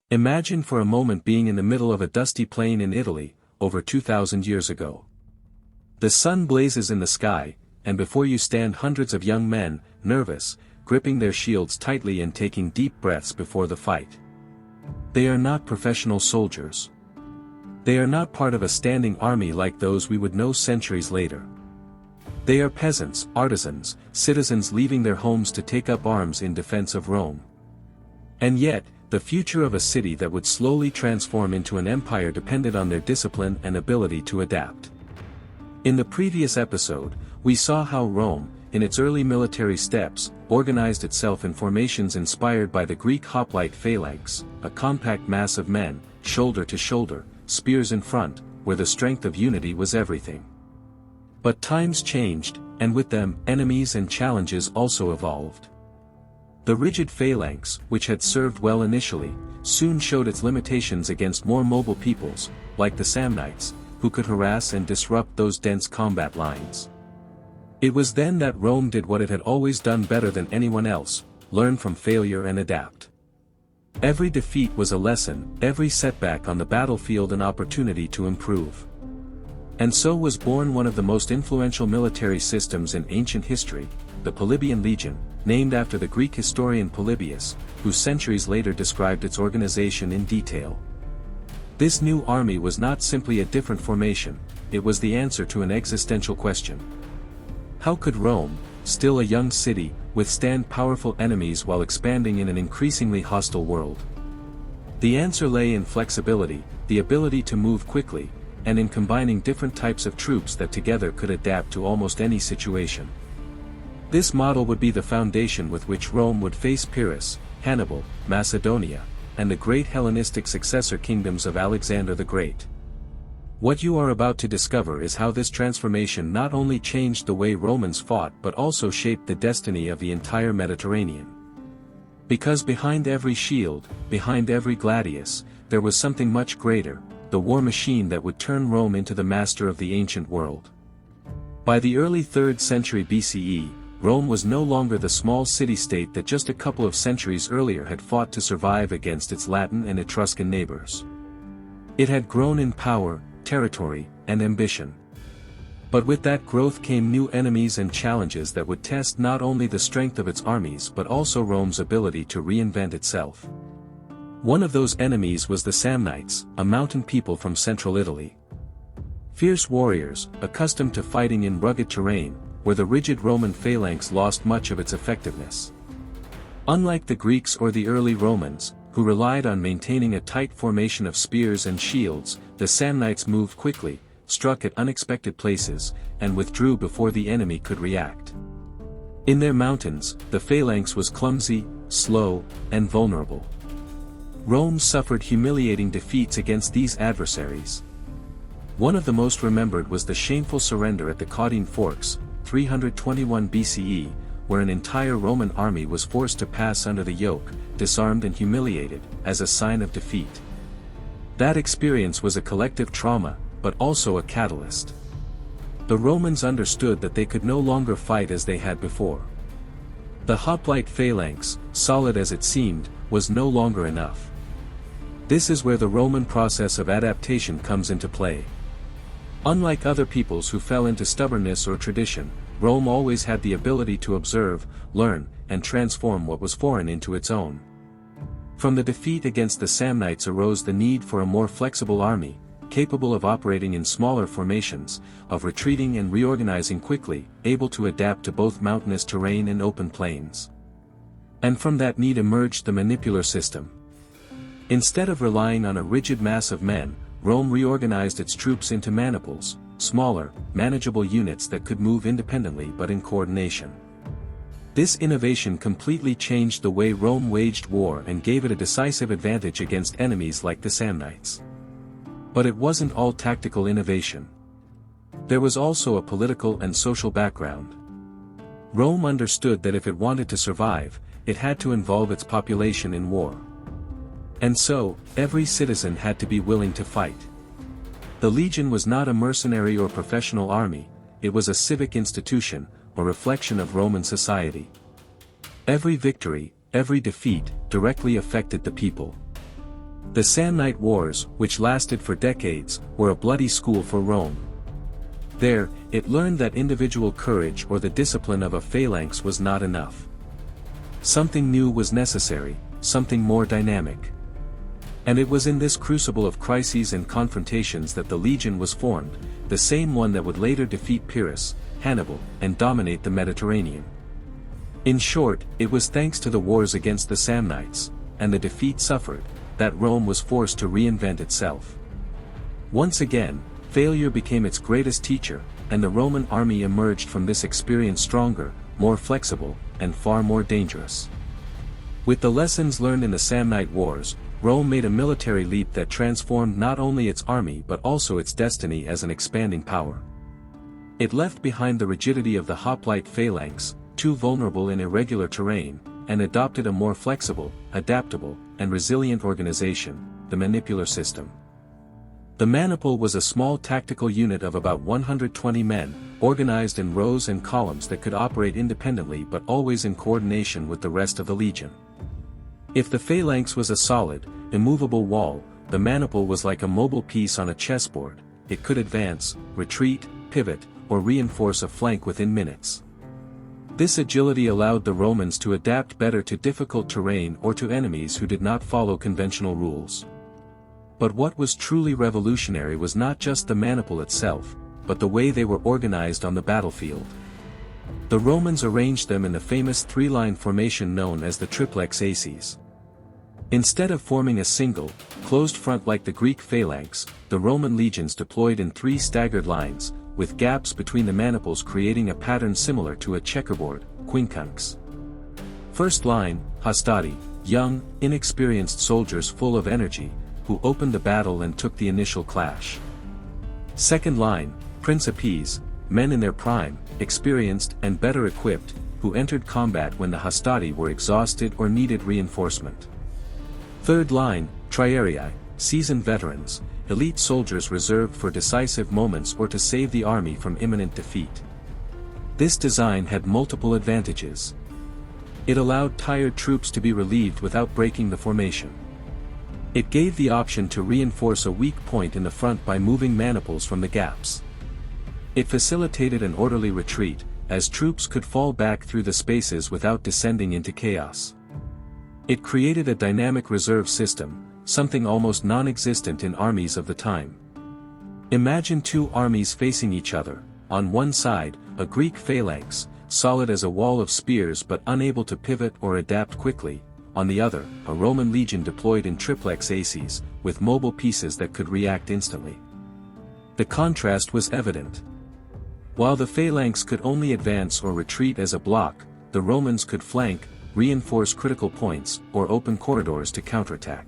Imagine for a moment being in the middle of a dusty plain in Italy, over 2,000 years ago. The sun blazes in the sky, and before you stand hundreds of young men, nervous, gripping their shields tightly and taking deep breaths before the fight. They are not professional soldiers. They are not part of a standing army like those we would know centuries later. They are peasants, artisans, citizens leaving their homes to take up arms in defense of Rome. And yet, the future of a city that would slowly transform into an empire depended on their discipline and ability to adapt. In the previous episode, we saw how Rome, in its early military steps, organized itself in formations inspired by the Greek hoplite phalanx, a compact mass of men, shoulder to shoulder, spears in front, where the strength of unity was everything. But times changed, and with them, enemies and challenges also evolved. The rigid phalanx, which had served well initially, soon showed its limitations against more mobile peoples, like the Samnites, who could harass and disrupt those dense combat lines. It was then that Rome did what it had always done better than anyone else: learn from failure and adapt. Every defeat was a lesson, every setback on the battlefield an opportunity to improve. And so was born one of the most influential military systems in ancient history, the Polybian Legion, named after the Greek historian Polybius, who centuries later described its organization in detail. This new army was not simply a different formation, it was the answer to an existential question. How could Rome, still a young city, withstand powerful enemies while expanding in an increasingly hostile world? The answer lay in flexibility, the ability to move quickly, and in combining different types of troops that together could adapt to almost any situation. This model would be the foundation with which Rome would face Pyrrhus, Hannibal, Macedonia, and the great Hellenistic successor kingdoms of Alexander the Great. What you are about to discover is how this transformation not only changed the way Romans fought but also shaped the destiny of the entire Mediterranean. Because behind every shield, behind every gladius, there was something much greater, the war machine that would turn Rome into the master of the ancient world. By the early 3rd century BCE, Rome was no longer the small city-state that just a couple of centuries earlier had fought to survive against its Latin and Etruscan neighbors. It had grown in power, territory, and ambition. But with that growth came new enemies and challenges that would test not only the strength of its armies but also Rome's ability to reinvent itself. One of those enemies was the Samnites, a mountain people from central Italy. Fierce warriors, accustomed to fighting in rugged terrain, where the rigid Roman phalanx lost much of its effectiveness. Unlike the Greeks or the early Romans, who relied on maintaining a tight formation of spears and shields, the Samnites moved quickly, struck at unexpected places, and withdrew before the enemy could react. In their mountains, the phalanx was clumsy, slow, and vulnerable. Rome suffered humiliating defeats against these adversaries. One of the most remembered was the shameful surrender at the Caudine Forks, 321 BCE, where an entire Roman army was forced to pass under the yoke, disarmed and humiliated, as a sign of defeat. That experience was a collective trauma, but also a catalyst. The Romans understood that they could no longer fight as they had before. The hoplite phalanx, solid as it seemed, was no longer enough. This is where the Roman process of adaptation comes into play. Unlike other peoples who fell into stubbornness or tradition, Rome always had the ability to observe, learn, and transform what was foreign into its own. From the defeat against the Samnites arose the need for a more flexible army, capable of operating in smaller formations, of retreating and reorganizing quickly, able to adapt to both mountainous terrain and open plains. And from that need emerged the manipular system. Instead of relying on a rigid mass of men, Rome reorganized its troops into maniples, smaller, manageable units that could move independently but in coordination. This innovation completely changed the way Rome waged war and gave it a decisive advantage against enemies like the Samnites. But it wasn't all tactical innovation. There was also a political and social background. Rome understood that if it wanted to survive, it had to involve its population in war. And so, every citizen had to be willing to fight. The legion was not a mercenary or professional army, it was a civic institution, a reflection of Roman society. Every victory, every defeat, directly affected the people. The Samnite Wars, which lasted for decades, were a bloody school for Rome. There, it learned that individual courage or the discipline of a phalanx was not enough. Something new was necessary, something more dynamic. And it was in this crucible of crises and confrontations that the legion was formed, the same one that would later defeat Pyrrhus, Hannibal, and dominate the Mediterranean. In short, it was thanks to the wars against the Samnites, and the defeat suffered, that Rome was forced to reinvent itself. Once again, failure became its greatest teacher, and the Roman army emerged from this experience stronger, more flexible, and far more dangerous. With the lessons learned in the Samnite Wars, Rome made a military leap that transformed not only its army but also its destiny as an expanding power. It left behind the rigidity of the hoplite phalanx, too vulnerable in irregular terrain, and adopted a more flexible, adaptable, and resilient organization, the manipular system. The maniple was a small tactical unit of about 120 men, organized in rows and columns that could operate independently but always in coordination with the rest of the legion. If the phalanx was a solid, immovable wall, the maniple was like a mobile piece on a chessboard. It could advance, retreat, pivot, or reinforce a flank within minutes. This agility allowed the Romans to adapt better to difficult terrain or to enemies who did not follow conventional rules. But what was truly revolutionary was not just the maniple itself, but the way they were organized on the battlefield. The Romans arranged them in the famous three-line formation known as the Triplex Acies. Instead of forming a single, closed front like the Greek phalanx, the Roman legions deployed in three staggered lines, with gaps between the maniples creating a pattern similar to a checkerboard, quincunx. First line, hastati, young, inexperienced soldiers full of energy, who opened the battle and took the initial clash. Second line, principes, men in their prime, experienced and better equipped, who entered combat when the hastati were exhausted or needed reinforcement. Third line, triarii, seasoned veterans, elite soldiers reserved for decisive moments or to save the army from imminent defeat. This design had multiple advantages. It allowed tired troops to be relieved without breaking the formation. It gave the option to reinforce a weak point in the front by moving maniples from the gaps. It facilitated an orderly retreat, as troops could fall back through the spaces without descending into chaos. It created a dynamic reserve system, something almost non-existent in armies of the time. Imagine two armies facing each other, on one side, a Greek phalanx, solid as a wall of spears but unable to pivot or adapt quickly, on the other, a Roman legion deployed in Triplex Acies, with mobile pieces that could react instantly. The contrast was evident. While the phalanx could only advance or retreat as a block, the Romans could flank, reinforce critical points, or open corridors to counterattack.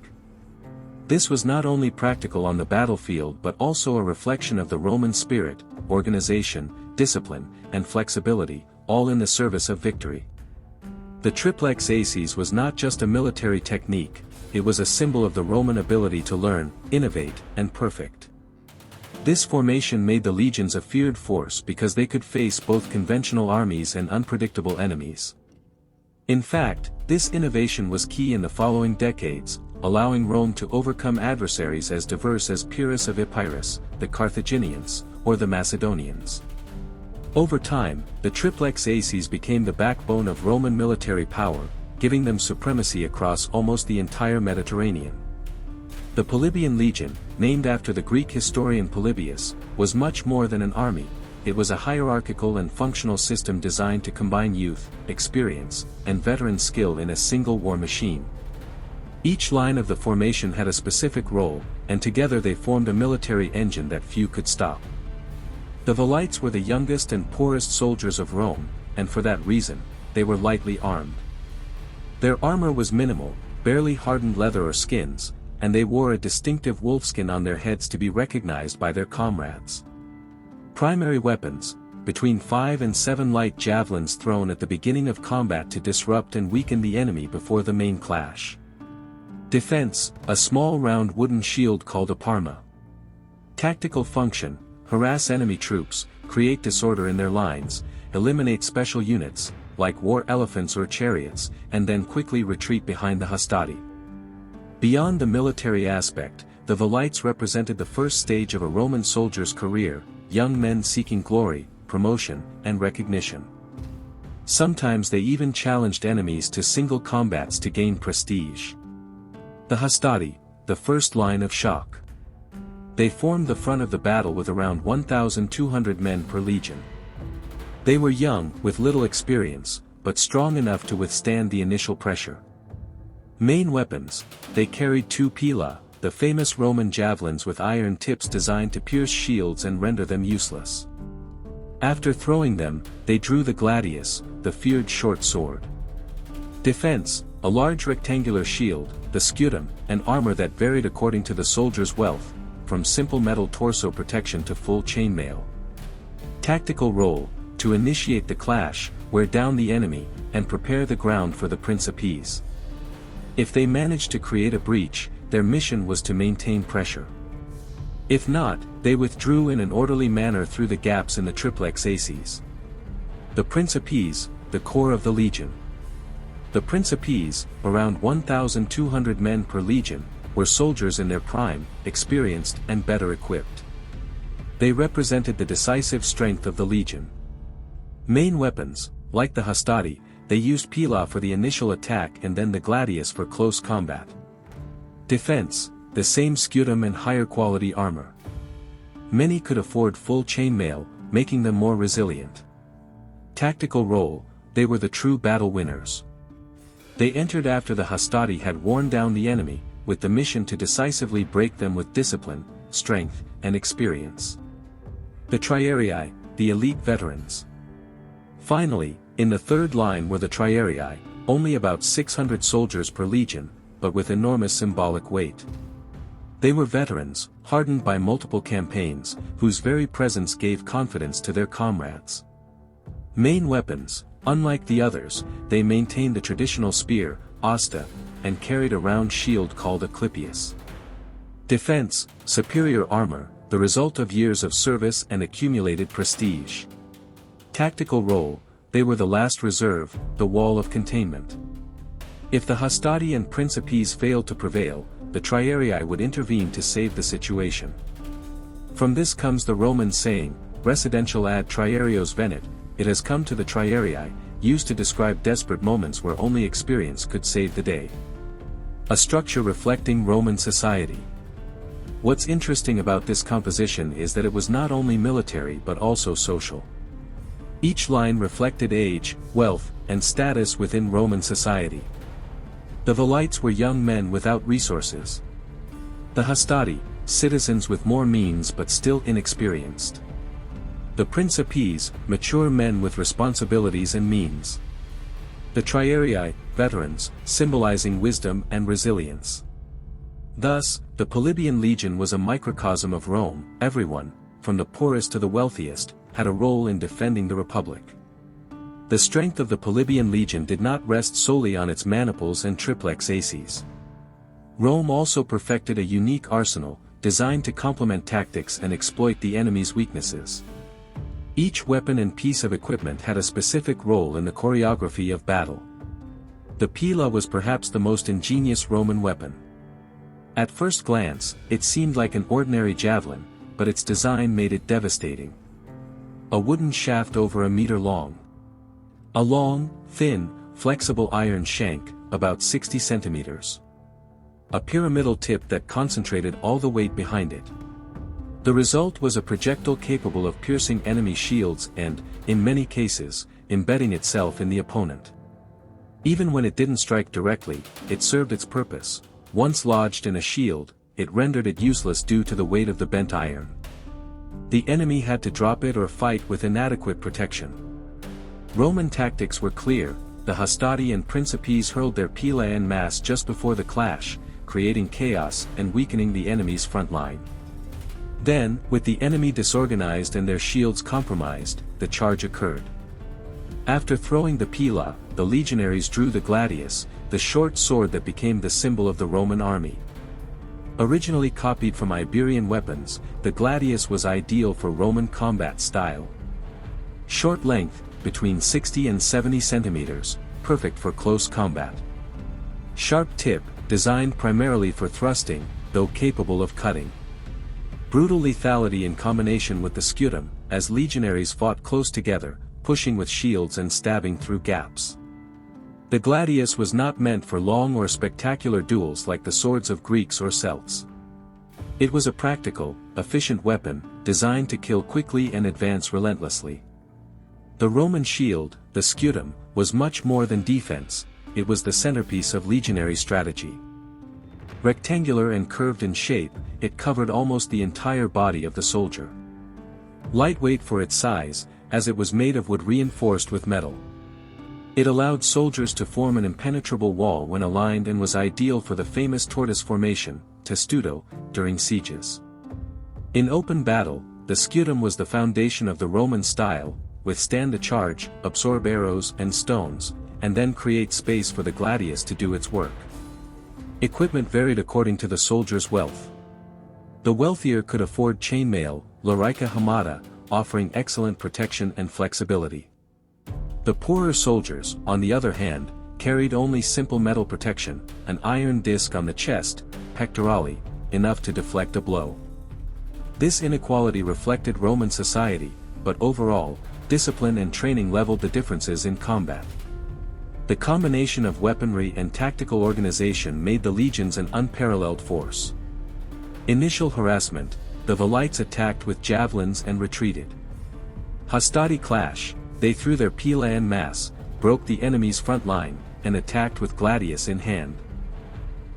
This was not only practical on the battlefield but also a reflection of the Roman spirit, organization, discipline, and flexibility, all in the service of victory. The Triplex Acies was not just a military technique, it was a symbol of the Roman ability to learn, innovate, and perfect. This formation made the legions a feared force because they could face both conventional armies and unpredictable enemies. In fact, this innovation was key in the following decades, allowing Rome to overcome adversaries as diverse as Pyrrhus of Epirus, the Carthaginians, or the Macedonians. Over time, the Triplex Acies became the backbone of Roman military power, giving them supremacy across almost the entire Mediterranean. The Polybian Legion, named after the Greek historian Polybius, was much more than an army. It was a hierarchical and functional system designed to combine youth, experience, and veteran skill in a single war machine. Each line of the formation had a specific role, and together they formed a military engine that few could stop. The Velites were the youngest and poorest soldiers of Rome, and for that reason, they were lightly armed. Their armor was minimal, barely hardened leather or skins, and they wore a distinctive wolfskin on their heads to be recognized by their comrades. Primary weapons, between 5 and 7 light javelins thrown at the beginning of combat to disrupt and weaken the enemy before the main clash. Defense, a small round wooden shield called a parma. Tactical function, harass enemy troops, create disorder in their lines, eliminate special units, like war elephants or chariots, and then quickly retreat behind the hastati. Beyond the military aspect, the velites represented the first stage of a Roman soldier's career, young men seeking glory, promotion, and recognition. Sometimes they even challenged enemies to single combats to gain prestige. The hastati, the first line of shock. They formed the front of the battle with around 1,200 men per legion. They were young, with little experience, but strong enough to withstand the initial pressure. Main weapons: they carried two pila, the famous Roman javelins with iron tips designed to pierce shields and render them useless. After throwing them, they drew the gladius, the feared short sword. Defense: a large rectangular shield, the scutum, and armor that varied according to the soldier's wealth, from simple metal torso protection to full chainmail. Tactical role: to initiate the clash, wear down the enemy, and prepare the ground for the principes. If they managed to create a breach, their mission was to maintain pressure. If not, they withdrew in an orderly manner through the gaps in the Triplex Acies. The principes, the core of the legion. The principes, around 1,200 men per legion, were soldiers in their prime, experienced and better equipped. They represented the decisive strength of the legion. Main weapons: like the hastati, they used pila for the initial attack and then the gladius for close combat. Defense: the same scutum and higher quality armor. Many could afford full chainmail, making them more resilient. Tactical role: they were the true battle winners. They entered after the hastati had worn down the enemy, with the mission to decisively break them with discipline, strength, and experience. The triarii, the elite veterans. Finally, in the third line were the triarii, only about 600 soldiers per legion, but with enormous symbolic weight. They were veterans, hardened by multiple campaigns, whose very presence gave confidence to their comrades. Main weapons: unlike the others, they maintained the traditional spear, asta, and carried a round shield called a clypeus. Defense: superior armor, the result of years of service and accumulated prestige. Tactical role: they were the last reserve, the wall of containment. If the hastati and principes failed to prevail, the triarii would intervene to save the situation. From this comes the Roman saying, residential ad triarios venit. It has come to the triarii, used to describe desperate moments where only experience could save the day. A structure reflecting Roman society. What's interesting about this composition is that it was not only military but also social. Each line reflected age, wealth, and status within Roman society. The velites were young men without resources. The hastati, citizens with more means but still inexperienced. The principes, mature men with responsibilities and means. The triarii, veterans, symbolizing wisdom and resilience. Thus, the Polybian Legion was a microcosm of Rome. Everyone, from the poorest to the wealthiest, had a role in defending the Republic. The strength of the Polybian Legion did not rest solely on its maniples and Triplex Acies. Rome also perfected a unique arsenal, designed to complement tactics and exploit the enemy's weaknesses. Each weapon and piece of equipment had a specific role in the choreography of battle. The pila was perhaps the most ingenious Roman weapon. At first glance, it seemed like an ordinary javelin, but its design made it devastating. A wooden shaft over a meter long. A long, thin, flexible iron shank, about 60 centimeters. A pyramidal tip that concentrated all the weight behind it. The result was a projectile capable of piercing enemy shields and, in many cases, embedding itself in the opponent. Even when it didn't strike directly, it served its purpose. Once lodged in a shield, it rendered it useless due to the weight of the bent iron. The enemy had to drop it or fight with inadequate protection. Roman tactics were clear. The hastati and principes hurled their pila en masse just before the clash, creating chaos and weakening the enemy's front line. Then, with the enemy disorganized and their shields compromised, the charge occurred. After throwing the pila, the legionaries drew the gladius, the short sword that became the symbol of the Roman army. Originally copied from Iberian weapons, the gladius was ideal for Roman combat style. Short length, between 60 and 70 centimeters, perfect for close combat. Sharp tip, designed primarily for thrusting, though capable of cutting. Brutal lethality in combination with the scutum, as legionaries fought close together, pushing with shields and stabbing through gaps. The gladius was not meant for long or spectacular duels like the swords of Greeks or Celts. It was a practical, efficient weapon, designed to kill quickly and advance relentlessly. The Roman shield, the scutum, was much more than defense, it was the centerpiece of legionary strategy. Rectangular and curved in shape, it covered almost the entire body of the soldier. Lightweight for its size, as it was made of wood reinforced with metal. It allowed soldiers to form an impenetrable wall when aligned and was ideal for the famous tortoise formation, testudo, during sieges. In open battle, the scutum was the foundation of the Roman style, withstand the charge, absorb arrows and stones, and then create space for the gladius to do its work. Equipment varied according to the soldier's wealth. The wealthier could afford chainmail, lorica hamata, offering excellent protection and flexibility. The poorer soldiers, on the other hand, carried only simple metal protection, an iron disc on the chest, pectorali, enough to deflect a blow. This inequality reflected Roman society, but overall, discipline and training leveled the differences in combat. The combination of weaponry and tactical organization made the legions an unparalleled force. Initial harassment, the Velites attacked with javelins and retreated. Hastati clash, they threw their pila en masse, broke the enemy's front line, and attacked with gladius in hand.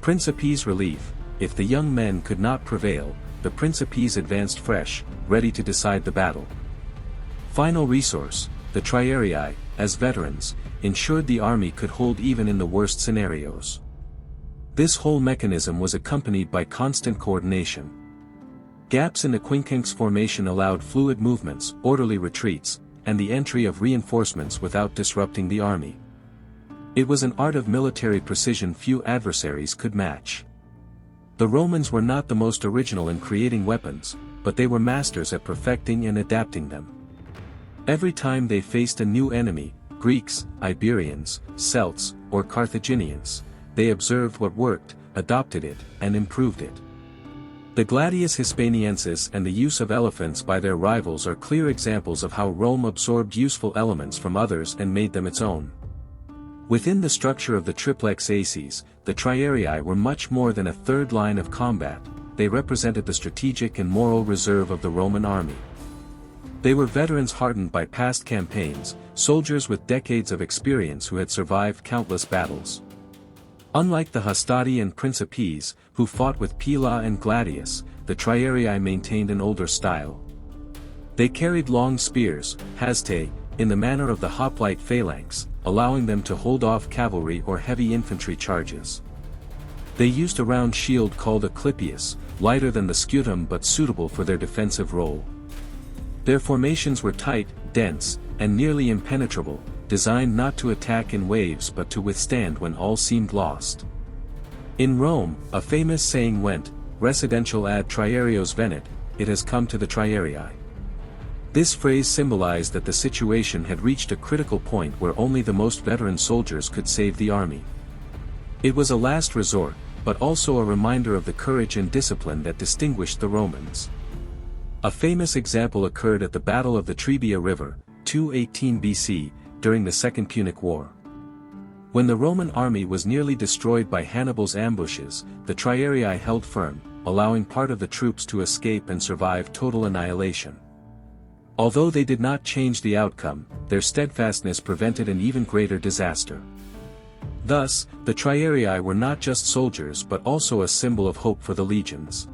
Principes relief, if the young men could not prevail, the principes advanced fresh, ready to decide the battle. Final resource, the triarii, as veterans, ensured the army could hold even in the worst scenarios. This whole mechanism was accompanied by constant coordination. Gaps in the quincunx formation allowed fluid movements, orderly retreats, and the entry of reinforcements without disrupting the army. It was an art of military precision few adversaries could match. The Romans were not the most original in creating weapons, but they were masters at perfecting and adapting them. Every time they faced a new enemy, Greeks, Iberians, Celts, or Carthaginians, they observed what worked, adopted it, and improved it. The gladius hispaniensis and the use of elephants by their rivals are clear examples of how Rome absorbed useful elements from others and made them its own. Within the structure of the Triplex Acies, the triarii were much more than a third line of combat, they represented the strategic and moral reserve of the Roman army. They were veterans hardened by past campaigns, soldiers with decades of experience who had survived countless battles. Unlike the hastati and principes, who fought with pila and gladius, the triarii maintained an older style. They carried long spears, hastati, in the manner of the hoplite phalanx, allowing them to hold off cavalry or heavy infantry charges. They used a round shield called a clypeus, lighter than the scutum but suitable for their defensive role. Their formations were tight, dense, and nearly impenetrable, designed not to attack in waves but to withstand when all seemed lost. In Rome, a famous saying went, residential ad triarios venit, it has come to the triarii. This phrase symbolized that the situation had reached a critical point where only the most veteran soldiers could save the army. It was a last resort, but also a reminder of the courage and discipline that distinguished the Romans. A famous example occurred at the Battle of the Trebia River, 218 BC, during the Second Punic War. When the Roman army was nearly destroyed by Hannibal's ambushes, the triarii held firm, allowing part of the troops to escape and survive total annihilation. Although they did not change the outcome, their steadfastness prevented an even greater disaster. Thus, the triarii were not just soldiers but also a symbol of hope for the legions.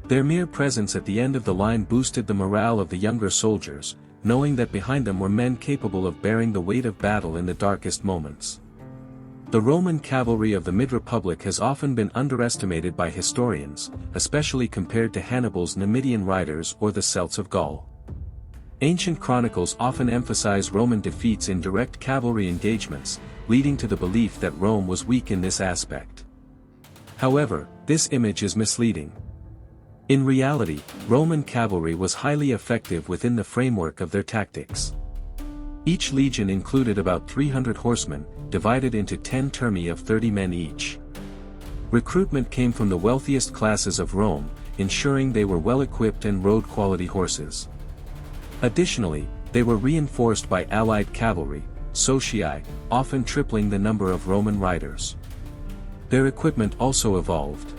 Their mere presence at the end of the line boosted the morale of the younger soldiers, knowing that behind them were men capable of bearing the weight of battle in the darkest moments. The Roman cavalry of the mid-Republic has often been underestimated by historians, especially compared to Hannibal's Numidian riders or the Celts of Gaul. Ancient chronicles often emphasize Roman defeats in direct cavalry engagements, leading to the belief that Rome was weak in this aspect. However, this image is misleading. In reality, Roman cavalry was highly effective within the framework of their tactics. Each legion included about 300 horsemen, divided into 10 turmi of 30 men each. Recruitment came from the wealthiest classes of Rome, ensuring they were well-equipped and rode quality horses. Additionally, they were reinforced by allied cavalry, socii, often tripling the number of Roman riders. Their equipment also evolved.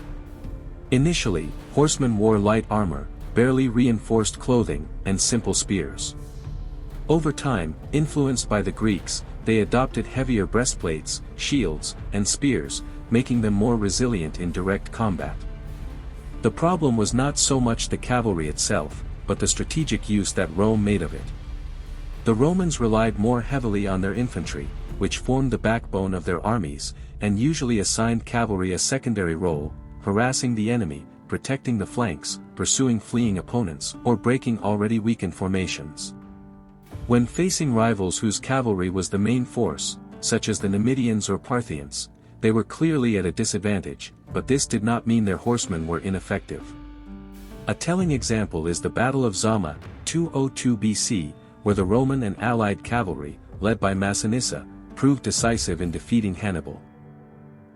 Initially, horsemen wore light armor, barely reinforced clothing, and simple spears. Over time, influenced by the Greeks, they adopted heavier breastplates, shields, and spears, making them more resilient in direct combat. The problem was not so much the cavalry itself, but the strategic use that Rome made of it. The Romans relied more heavily on their infantry, which formed the backbone of their armies, and usually assigned cavalry a secondary role, harassing the enemy, protecting the flanks, pursuing fleeing opponents, or breaking already weakened formations. When facing rivals whose cavalry was the main force, such as the Numidians or Parthians, they were clearly at a disadvantage, but this did not mean their horsemen were ineffective. A telling example is the Battle of Zama, 202 BC, where the Roman and allied cavalry, led by Massinissa, proved decisive in defeating Hannibal.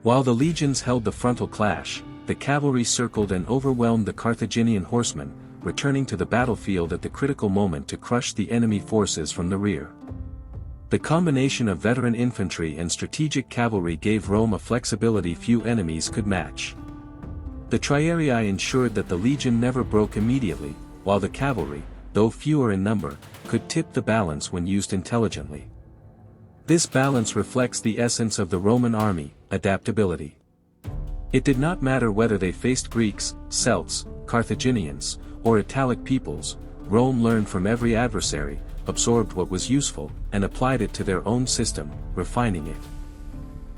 While the legions held the frontal clash, the cavalry circled and overwhelmed the Carthaginian horsemen, returning to the battlefield at the critical moment to crush the enemy forces from the rear. The combination of veteran infantry and strategic cavalry gave Rome a flexibility few enemies could match. The triarii ensured that the legion never broke immediately, while the cavalry, though fewer in number, could tip the balance when used intelligently. This balance reflects the essence of the Roman army, adaptability. It did not matter whether they faced Greeks, Celts, Carthaginians, or Italic peoples. Rome learned from every adversary, absorbed what was useful, and applied it to their own system, refining it.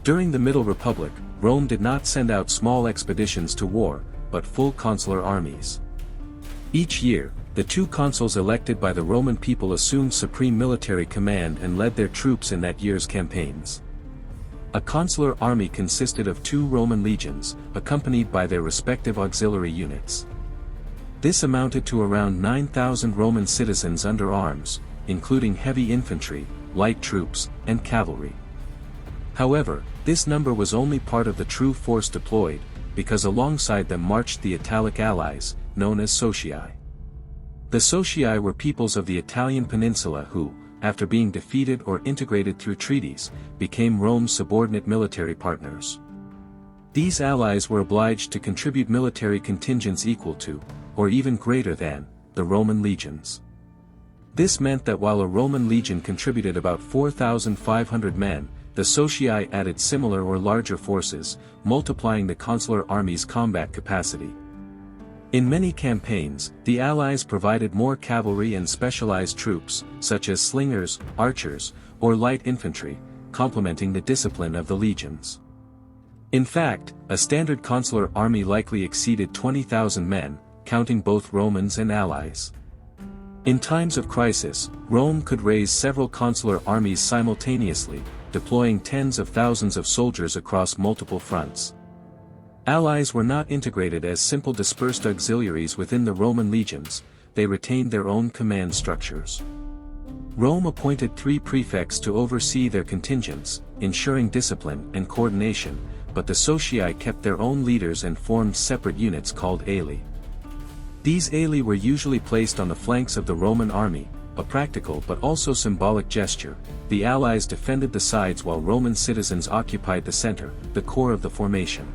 During the Middle Republic, Rome did not send out small expeditions to war, but full consular armies. Each year, the two consuls elected by the Roman people assumed supreme military command and led their troops in that year's campaigns. A consular army consisted of 2 Roman legions, accompanied by their respective auxiliary units. This amounted to around 9,000 Roman citizens under arms, including heavy infantry, light troops, and cavalry. However, this number was only part of the true force deployed, because alongside them marched the Italic allies, known as socii. The socii were peoples of the Italian peninsula who, after being defeated or integrated through treaties, became Rome's subordinate military partners. These allies were obliged to contribute military contingents equal to, or even greater than, the Roman legions. This meant that while a Roman legion contributed about 4,500 men, the socii added similar or larger forces, multiplying the consular army's combat capacity. In many campaigns, the allies provided more cavalry and specialized troops, such as slingers, archers, or light infantry, complementing the discipline of the legions. In fact, a standard consular army likely exceeded 20,000 men, counting both Romans and allies. In times of crisis, Rome could raise several consular armies simultaneously, deploying tens of thousands of soldiers across multiple fronts. Allies were not integrated as simple dispersed auxiliaries within the Roman legions, they retained their own command structures. Rome appointed 3 prefects to oversee their contingents, ensuring discipline and coordination, but the socii kept their own leaders and formed separate units called aeli. These aeli were usually placed on the flanks of the Roman army, a practical but also symbolic gesture. The allies defended the sides while Roman citizens occupied the center, the core of the formation.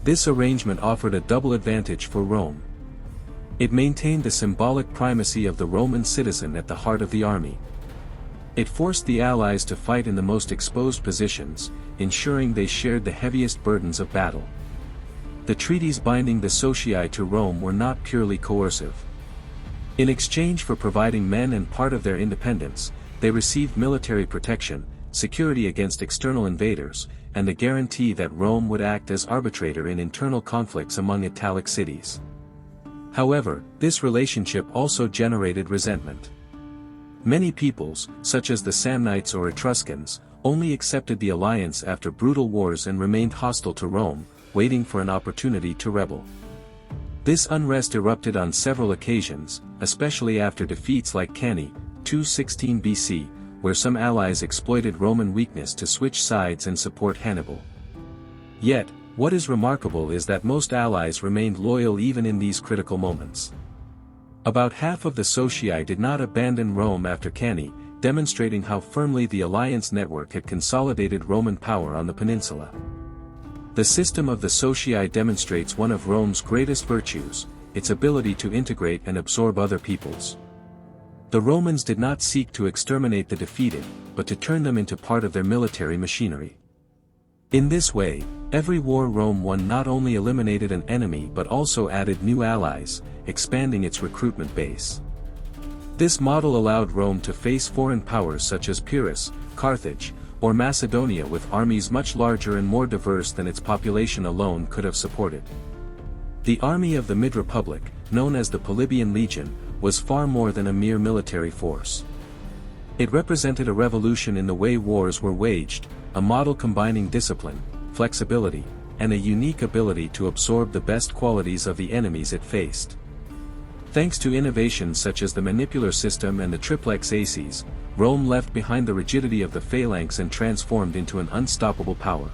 This arrangement offered a double advantage for Rome. It maintained the symbolic primacy of the Roman citizen at the heart of the army. It forced the allies to fight in the most exposed positions, ensuring they shared the heaviest burdens of battle. The treaties binding the socii to Rome were not purely coercive. In exchange for providing men and part of their independence, they received military protection, security against external invaders, and the guarantee that Rome would act as arbitrator in internal conflicts among Italic cities. However, this relationship also generated resentment. Many peoples, such as the Samnites or Etruscans, only accepted the alliance after brutal wars and remained hostile to Rome, waiting for an opportunity to rebel. This unrest erupted on several occasions, especially after defeats like Cannae, 216 BC, where some allies exploited Roman weakness to switch sides and support Hannibal. Yet, What is remarkable is that most allies remained loyal even in these critical moments. About half of the socii did not abandon Rome after Cannae, demonstrating how firmly the alliance network had consolidated Roman power on the peninsula. The system of the socii demonstrates one of Rome's greatest virtues, its ability to integrate and absorb other peoples. The Romans did not seek to exterminate the defeated, but to turn them into part of their military machinery. In this way, every war Rome won not only eliminated an enemy but also added new allies, expanding its recruitment base. This model allowed Rome to face foreign powers such as Pyrrhus, Carthage, or Macedonia with armies much larger and more diverse than its population alone could have supported. The army of the Mid-Republic, known as the Polybian Legion, was far more than a mere military force. It represented a revolution in the way wars were waged, a model combining discipline, flexibility, and a unique ability to absorb the best qualities of the enemies it faced. Thanks to innovations such as the manipular system and the Triplex Acies, Rome left behind the rigidity of the phalanx and transformed into an unstoppable power.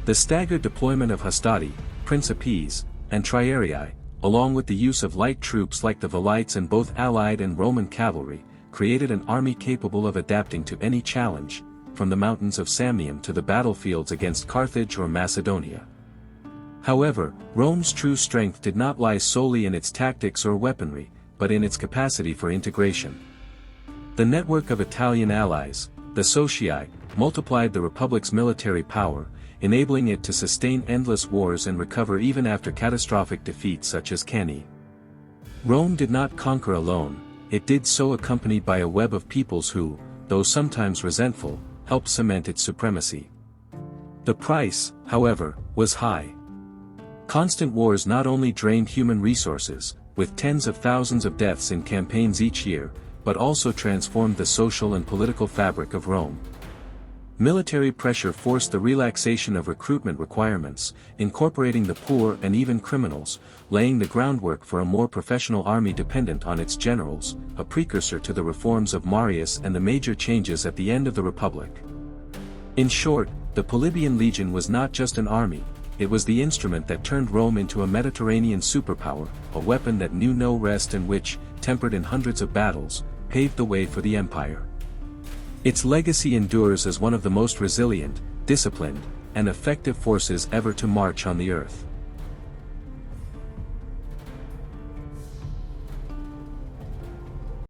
The staggered deployment of hastati, principes, and triarii, along with the use of light troops like the Velites and both Allied and Roman cavalry, created an army capable of adapting to any challenge, from the mountains of Samnium to the battlefields against Carthage or Macedonia. However, Rome's true strength did not lie solely in its tactics or weaponry, but in its capacity for integration. The network of Italian allies, the socii, multiplied the Republic's military power, enabling it to sustain endless wars and recover even after catastrophic defeats such as Cannae. Rome did not conquer alone, it did so accompanied by a web of peoples who, though sometimes resentful, helped cement its supremacy. The price, however, was high. Constant wars not only drained human resources, with tens of thousands of deaths in campaigns each year, but also transformed the social and political fabric of Rome. Military pressure forced the relaxation of recruitment requirements, incorporating the poor and even criminals, laying the groundwork for a more professional army dependent on its generals, a precursor to the reforms of Marius and the major changes at the end of the Republic. In short, the Polybian Legion was not just an army, it was the instrument that turned Rome into a Mediterranean superpower, a weapon that knew no rest and which, tempered in hundreds of battles, paved the way for the empire. Its legacy endures as one of the most resilient, disciplined, and effective forces ever to march on the earth.